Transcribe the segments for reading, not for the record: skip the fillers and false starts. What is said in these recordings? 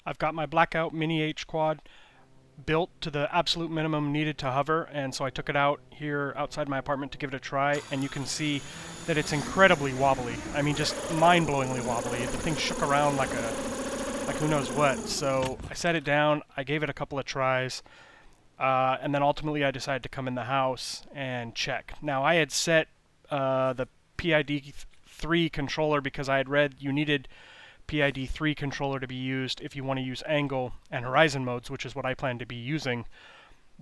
I've got my Blackout Mini H Quad built to the absolute minimum needed to hover, and so I took it out here outside my apartment to give it a try, and you can see that it's incredibly wobbly. I mean, just mind-blowingly wobbly. The thing shook around like who knows what. So I set it down, I gave it a couple of tries, and then ultimately I decided to come in the house and check. Now I had set the PID3 controller because I had read you needed PID3 controller to be used if you want to use angle and horizon modes, which is what I plan to be using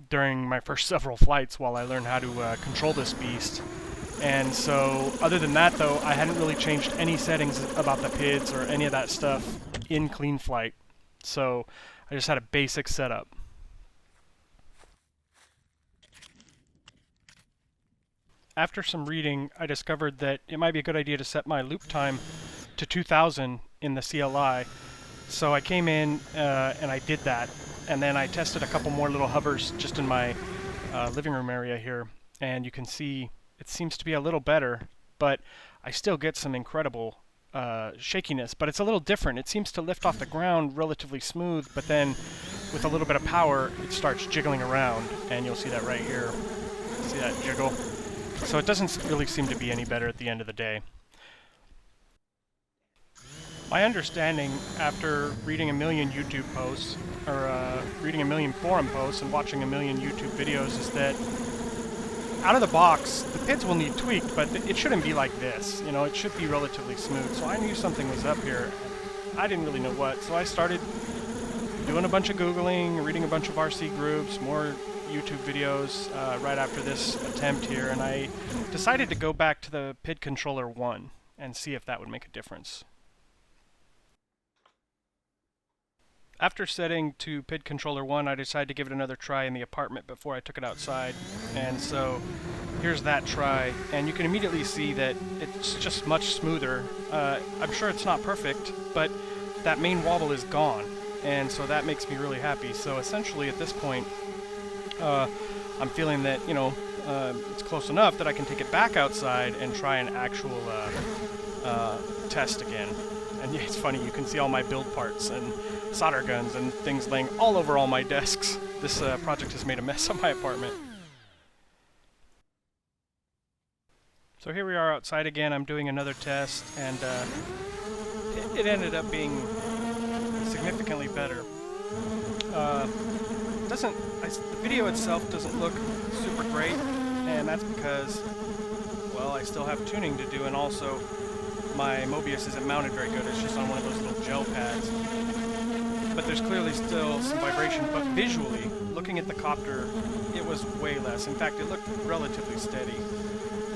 during my first several flights while I learn how to control this beast. And so, other than that though, I hadn't really changed any settings about the PIDs or any of that stuff in Cleanflight. So, I just had a basic setup. After some reading, I discovered that it might be a good idea to set my loop time to 2000 in the CLI. So I came in and I did that, and then I tested a couple more little hovers just in my living room area here, and you can see it seems to be a little better, but I still get some incredible shakiness, but it's a little different. It seems to lift off the ground relatively smooth, but then with a little bit of power it starts jiggling around, and you'll see that right here. See that jiggle? So it doesn't really seem to be any better at the end of the day. My understanding, after reading a million YouTube posts, or reading a million forum posts and watching a million YouTube videos, is that out of the box, the PIDs will need tweaked, but it shouldn't be like this. You know, it should be relatively smooth. So I knew something was up here. I didn't really know what, so I started doing a bunch of Googling, reading a bunch of RC groups, more YouTube videos right after this attempt here, and I decided to go back to the PID controller 1 and see if that would make a difference. After setting to PID controller 1, I decided to give it another try in the apartment before I took it outside, and so here's that try, and you can immediately see that it's just much smoother. I'm sure it's not perfect, but that main wobble is gone, and so that makes me really happy. So essentially at this point, I'm feeling that, you know, it's close enough that I can take it back outside and try an actual test again. And yeah, it's funny, you can see all my build parts and solder guns and things laying all over all my desks. This project has made a mess of my apartment. So here we are outside again. I'm doing another test, and it ended up being significantly better. The video itself doesn't look super great, and that's because, well, I still have tuning to do, and also my Mobius isn't mounted very good. It's just on one of those little gel pads. But there's clearly still some vibration, but visually, looking at the copter, it was way less. In fact, it looked relatively steady.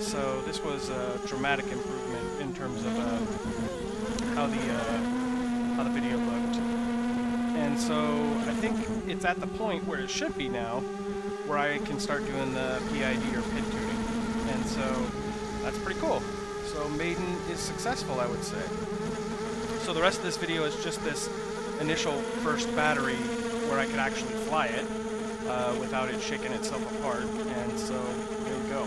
So this was a dramatic improvement in terms of how the video looked. And so I think it's at the point where it should be now, where I can start doing the PID or PID tuning. And so that's pretty cool. So Maiden is successful, I would say. So the rest of this video is just this initial first battery where I could actually fly it without it shaking itself apart. And so here we go.